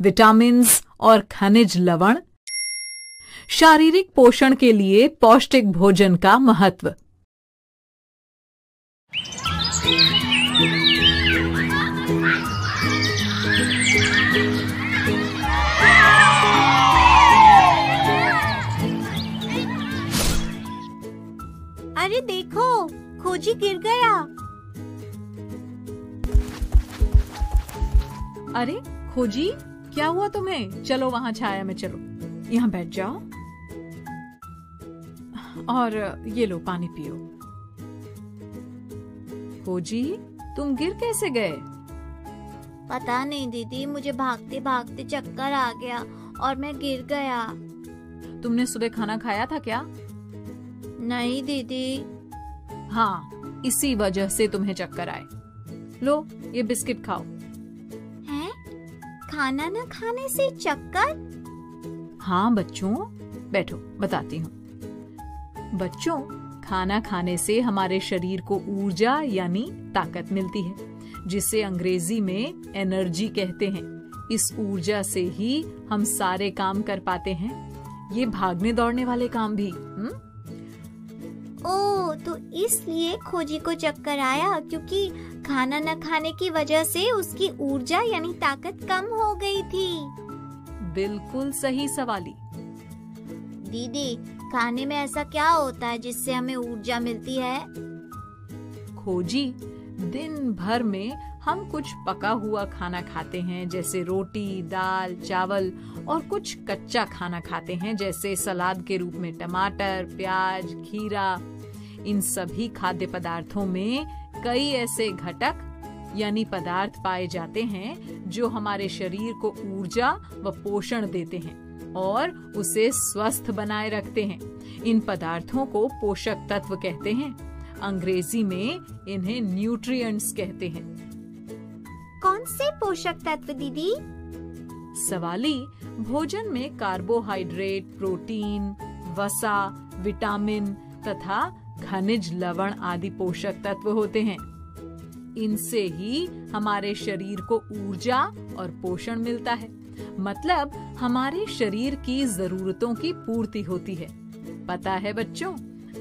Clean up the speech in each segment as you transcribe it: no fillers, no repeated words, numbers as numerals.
Vitamins और खनिज लवण। शारीरिक पोषण के लिए पौष्टिक भोजन का महत्व। अरे देखो, खोजी गिर गया। अरे खोजी, क्या हुआ तुम्हें? चलो वहां छाया में चलो, यहाँ बैठ जाओ और ये लो पानी पियो। खोजी, तुम गिर कैसे गए? पता नहीं दीदी, मुझे भागते भागते चक्कर आ गया और मैं गिर गया। तुमने सुबह खाना खाया था क्या? नहीं दीदी। हाँ, इसी वजह से तुम्हें चक्कर आए। लो ये बिस्किट खाओ। हैं? खाना न खाने से चक्कर? हाँ बच्चों, बैठो बताती हूँ। बच्चों, खाना खाने से हमारे शरीर को ऊर्जा यानी ताकत मिलती है, जिसे अंग्रेजी में एनर्जी कहते हैं। इस ऊर्जा से ही हम सारे काम कर पाते हैं, ये भागने दौड़ने वाले काम भी। ओह, तो इसलिए खोजी को चक्कर आया, क्योंकि खाना न खाने की वजह से उसकी ऊर्जा यानी ताकत कम हो गई थी। बिल्कुल सही सवाली। दीदी, खाने में ऐसा क्या होता है जिससे हमें ऊर्जा मिलती है? खोजी, दिन भर में हम कुछ पका हुआ खाना खाते हैं, जैसे रोटी, दाल, चावल, और कुछ कच्चा खाना खाते हैं, जैसे सलाद के रूप में टमाटर, प्याज, खीरा। इन सभी खाद्य पदार्थों में कई ऐसे घटक यानी पदार्थ पाए जाते हैं जो हमारे शरीर को ऊर्जा व पोषण देते हैं और उसे स्वस्थ बनाए रखते हैं। इन पदार्थों को पोषक तत्व कहते हैं। अंग्रेजी में इन्हें न्यूट्रिएंट्स कहते हैं। कौन से पोषक तत्व दीदी? सवाली, भोजन में कार्बोहाइड्रेट, प्रोटीन, वसा, विटामिन तथा खनिज लवण आदि पोषक तत्व होते हैं। इनसे ही हमारे शरीर को ऊर्जा और पोषण मिलता है, मतलब हमारे शरीर की जरूरतों की पूर्ति होती है। पता है बच्चों,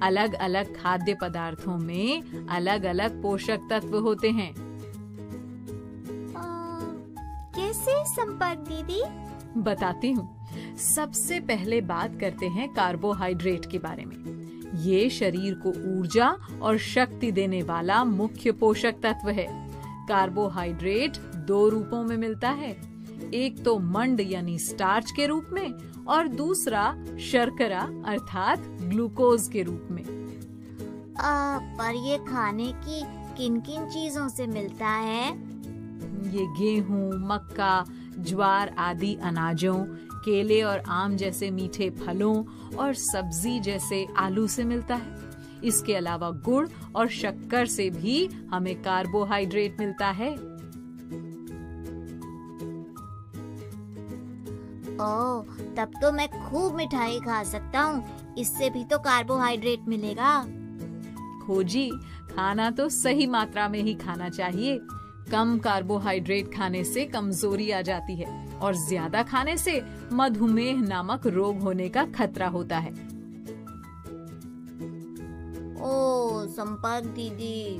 अलग अलग खाद्य पदार्थों में अलग अलग पोषक तत्व होते हैं। कैसे संपर्क दीदी? बताती हूँ। सबसे पहले बात करते हैं कार्बोहाइड्रेट के बारे में। ये शरीर को ऊर्जा और शक्ति देने वाला मुख्य पोषक तत्व है। कार्बोहाइड्रेट दो रूपों में मिलता है, एक तो मंड यानी स्टार्च के रूप में और दूसरा शर्करा अर्थात ग्लूकोज के रूप में। पर ये खाने की किन किन चीजों से मिलता है? ये गेहूं, मक्का, ज्वार आदि अनाजों, केले और आम जैसे मीठे फलों और सब्जी जैसे आलू से मिलता है। इसके अलावा गुड़ और शक्कर से भी हमें कार्बोहाइड्रेट मिलता है। ओह, तब तो मैं खूब मिठाई खा सकता हूँ, इससे भी तो कार्बोहाइड्रेट मिलेगा। खोजी, खाना तो सही मात्रा में ही खाना चाहिए। कम कार्बोहाइड्रेट खाने से कमजोरी आ जाती है और ज्यादा खाने से मधुमेह नामक रोग होने का खतरा होता है। ओह संपर्क दीदी।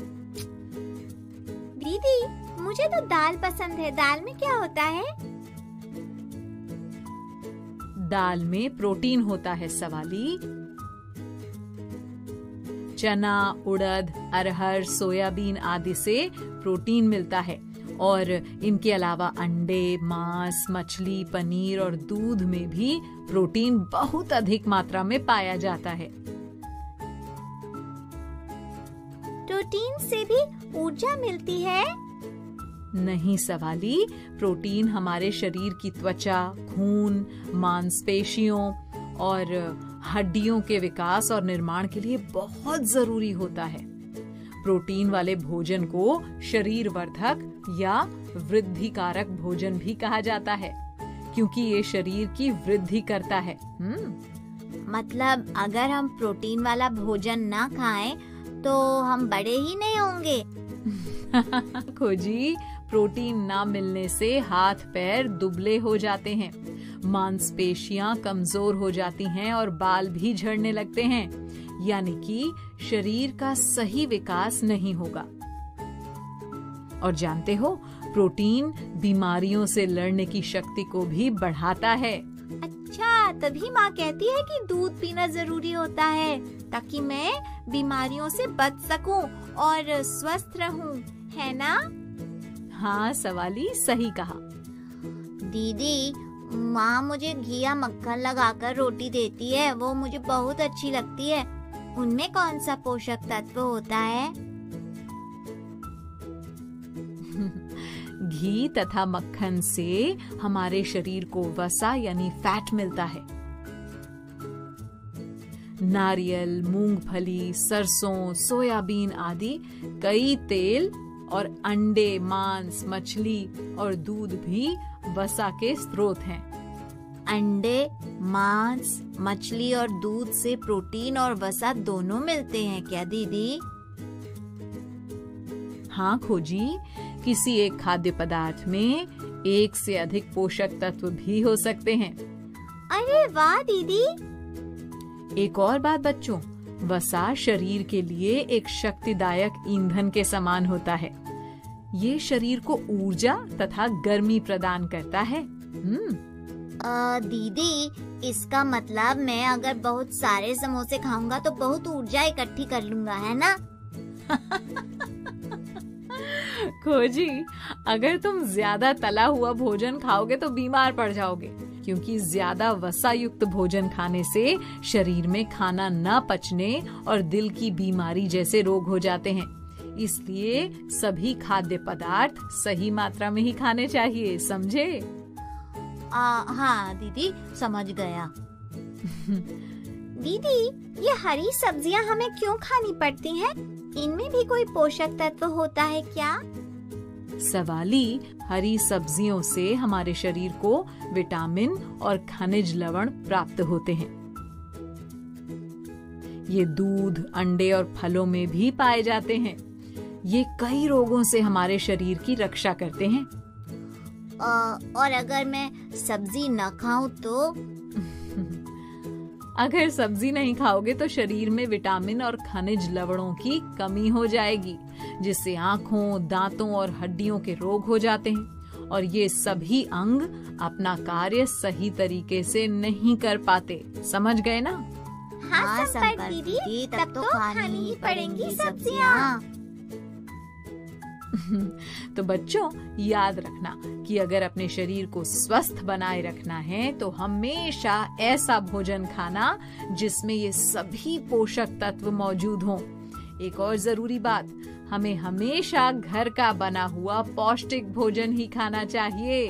दीदी, मुझे तो दाल पसंद है। दाल में क्या होता है? दाल में प्रोटीन होता है सवाली। चना, उड़द, अरहर, सोयाबीन आदि से प्रोटीन मिलता है और इनके अलावा अंडे, मांस, मछली, पनीर और दूध में भी प्रोटीन बहुत अधिक मात्रा में पाया जाता है। प्रोटीन से भी ऊर्जा मिलती है? नहीं सवाली, प्रोटीन हमारे शरीर की त्वचा, खून, मांसपेशियों और हड्डियों के विकास और निर्माण के लिए बहुत जरूरी होता है। प्रोटीन वाले भोजन को शरीर वर्धक या वृद्धि कारक भोजन भी कहा जाता है, क्योंकि ये शरीर की वृद्धि करता है। मतलब अगर हम प्रोटीन वाला भोजन ना खाएं तो हम बड़े ही नहीं होंगे। खोजी, प्रोटीन ना मिलने से हाथ पैर दुबले हो जाते हैं, मांसपेशियां कमजोर हो जाती हैं और बाल भी झड़ने लगते हैं, यानी कि शरीर का सही विकास नहीं होगा। और जानते हो, प्रोटीन बीमारियों से लड़ने की शक्ति को भी बढ़ाता है। अच्छा, तभी माँ कहती है कि दूध पीना जरूरी होता है ताकि मैं बीमारियों से बच सकूं और स्वस्थ रहूं, है ना? हाँ सवाली, सही कहा। दीदी, माँ मुझे घी या मक्खन लगाकर रोटी देती है, वो मुझे बहुत अच्छी लगती है। उनमें कौन सा पोषक तत्व होता है? घी तथा मक्खन से हमारे शरीर को वसा यानी फैट मिलता है। नारियल, मूंगफली, सरसों, सोयाबीन आदि कई तेल और अंडे, मांस, मछली और दूध भी वसा के स्रोत हैं। अंडे, मांस, मछली और दूध से प्रोटीन और वसा दोनों मिलते हैं क्या दीदी? हाँ खोजी, किसी एक खाद्य पदार्थ में एक से अधिक पोषक तत्व भी हो सकते हैं। अरे वाह दीदी! एक और बात बच्चों, वसा शरीर के लिए एक शक्तिदायक ईंधन के समान होता है। ये शरीर को ऊर्जा तथा गर्मी प्रदान करता है। दीदी, इसका मतलब मैं अगर बहुत सारे समोसे खाऊंगा तो बहुत ऊर्जा इकट्ठी कर लूंगा, है ना? खोजी, अगर तुम ज्यादा तला हुआ भोजन खाओगे तो बीमार पड़ जाओगे, क्योंकि ज्यादा वसा युक्त भोजन खाने से शरीर में खाना न पचने और दिल की बीमारी जैसे रोग हो जाते हैं। इसलिए सभी खाद्य पदार्थ सही मात्रा में ही खाने चाहिए, समझे? हाँ दीदी, समझ गया। दीदी, ये हरी सब्जियाँ हमें क्यों खानी पड़ती हैं? इनमें भी कोई पोषक तत्व होता है क्या? सवाली, हरी सब्जियों से हमारे शरीर को विटामिन और खनिज लवण प्राप्त होते हैं। ये दूध, अंडे और फलों में भी पाए जाते हैं। ये कई रोगों से हमारे शरीर की रक्षा करते हैं। और अगर मैं सब्जी न खाऊं तो? अगर सब्जी नहीं खाओगे तो शरीर में विटामिन और खनिज लवणों की कमी हो जाएगी, जिससे आँखों, दांतों और हड्डियों के रोग हो जाते हैं और ये सभी अंग अपना कार्य सही तरीके से नहीं कर पाते। समझ गए ना? हाँ संपर्क दीदी, तब तो खानी ही पड़ेंगी सब्जियाँ। तो बच्चों, याद रखना कि अगर अपने शरीर को स्वस्थ बनाए रखना है तो हमेशा ऐसा भोजन खाना जिसमें ये सभी पोषक तत्व मौजूद हों। एक और जरूरी बात, हमें हमेशा घर का बना हुआ पौष्टिक भोजन ही खाना चाहिए,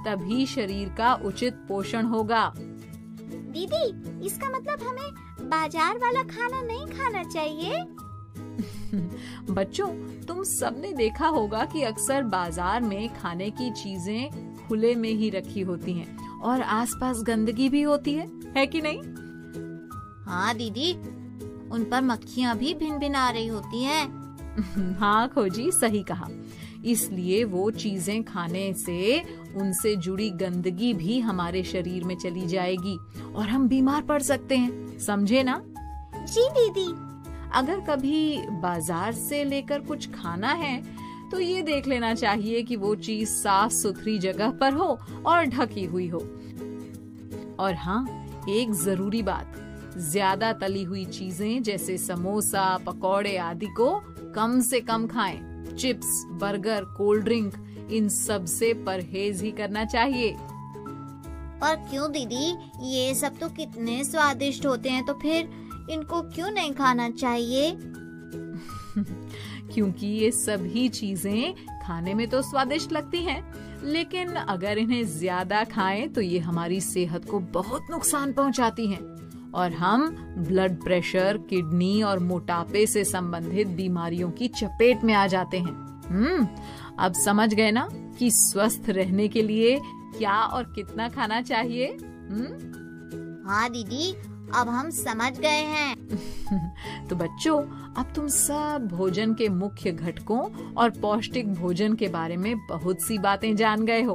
तभी शरीर का उचित पोषण होगा। दीदी, इसका मतलब हमें बाजार वाला खाना नहीं खाना चाहिए? बच्चों, तुम सबने देखा होगा कि अक्सर बाजार में खाने की चीजें खुले में ही रखी होती हैं और आसपास गंदगी भी होती है कि नहीं? हाँ दीदी, उन पर मक्खियाँ भी भिन भिन आ रही होती हैं। हाँ खोजी, सही कहा। इसलिए वो चीजें खाने से उनसे जुड़ी गंदगी भी हमारे शरीर में चली जाएगी और हम बीमार पड़ सकते हैं, समझे ना? जी दीदी। अगर कभी बाजार से लेकर कुछ खाना है तो ये देख लेना चाहिए कि वो चीज साफ सुथरी जगह पर हो और ढकी हुई हो। और हाँ, एक जरूरी बात, ज्यादा तली हुई चीजें जैसे समोसा, पकौड़े आदि को कम से कम खाएं। चिप्स, बर्गर, कोल्ड ड्रिंक, इन सब से परहेज ही करना चाहिए। पर क्यों दीदी? ये सब तो कितने स्वादिष्ट होते हैं, तो फिर इनको क्यों नहीं खाना चाहिए? क्योंकि ये सभी चीजें खाने में तो स्वादिष्ट लगती हैं, लेकिन अगर इन्हें ज्यादा खाएं तो ये हमारी सेहत को बहुत नुकसान पहुंचाती हैं और हम ब्लड प्रेशर, किडनी और मोटापे से संबंधित बीमारियों की चपेट में आ जाते हैं। अब समझ गए ना कि स्वस्थ रहने के लिए क्या और कितना खाना चाहिए? हाँ दीदी, अब हम समझ गए हैं। तो बच्चों, अब तुम सब भोजन के मुख्य घटकों और पौष्टिक भोजन के बारे में बहुत सी बातें जान गए हो।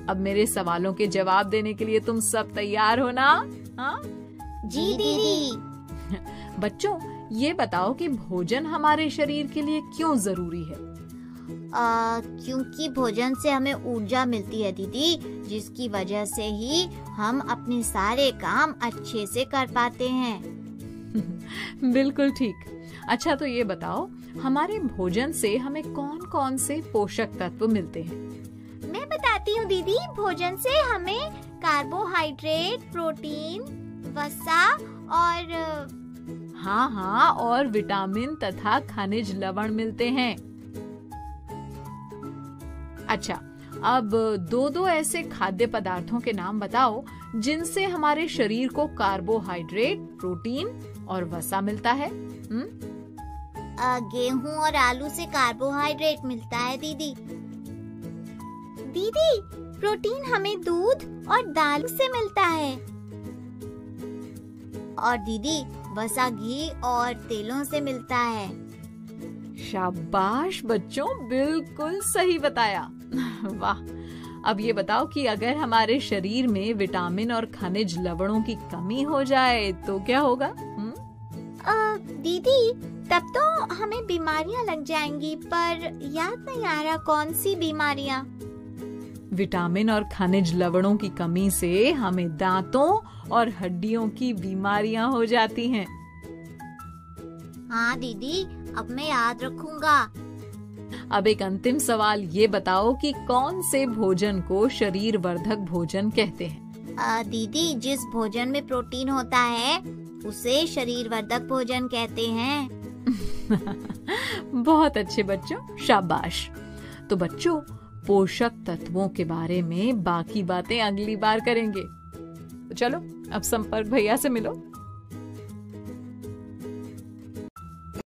अब मेरे सवालों के जवाब देने के लिए तुम सब तैयार हो ना? हाँ जी दीदी। बच्चों, ये बताओ कि भोजन हमारे शरीर के लिए क्यों जरूरी है? क्योंकि भोजन से हमें ऊर्जा मिलती है दीदी, जिसकी वजह से ही हम अपने सारे काम अच्छे से कर पाते हैं। बिल्कुल ठीक। अच्छा, तो ये बताओ, हमारे भोजन से हमें कौन कौन से पोषक तत्व मिलते हैं? मैं बताती हूँ दीदी। भोजन से हमें कार्बोहाइड्रेट, प्रोटीन, वसा और हाँ, और विटामिन तथा खनिज लवण मिलते हैं। अच्छा, अब दो ऐसे खाद्य पदार्थों के नाम बताओ जिनसे हमारे शरीर को कार्बोहाइड्रेट, प्रोटीन और वसा मिलता है। गेहूं और आलू से कार्बोहाइड्रेट मिलता है दीदी। दीदी, प्रोटीन हमें दूध और दाल से मिलता है। और दीदी, वसा घी और तेलों से मिलता है। शाबाश बच्चों, बिल्कुल सही बताया। वाह। अब ये बताओ कि अगर हमारे शरीर में विटामिन और खनिज लवणों की कमी हो जाए तो क्या होगा? दीदी, तब तो हमें बीमारियां लग जाएंगी, पर याद नहीं आ रहा कौन सी बीमारियां। विटामिन और खनिज लवणों की कमी से हमें दांतों और हड्डियों की बीमारियां हो जाती हैं। हाँ दीदी, अब मैं याद रखूंगा। अब एक अंतिम सवाल ये बताओ कि कौन से भोजन को शरीर वर्धक भोजन कहते हैं? दीदी, जिस भोजन में प्रोटीन होता है उसे शरीर वर्धक भोजन कहते हैं। बहुत अच्छे बच्चों, शाबाश। तो बच्चों, पोषक तत्वों के बारे में बाकी बातें अगली बार करेंगे। तो चलो, अब संपर्क भैया से मिलो।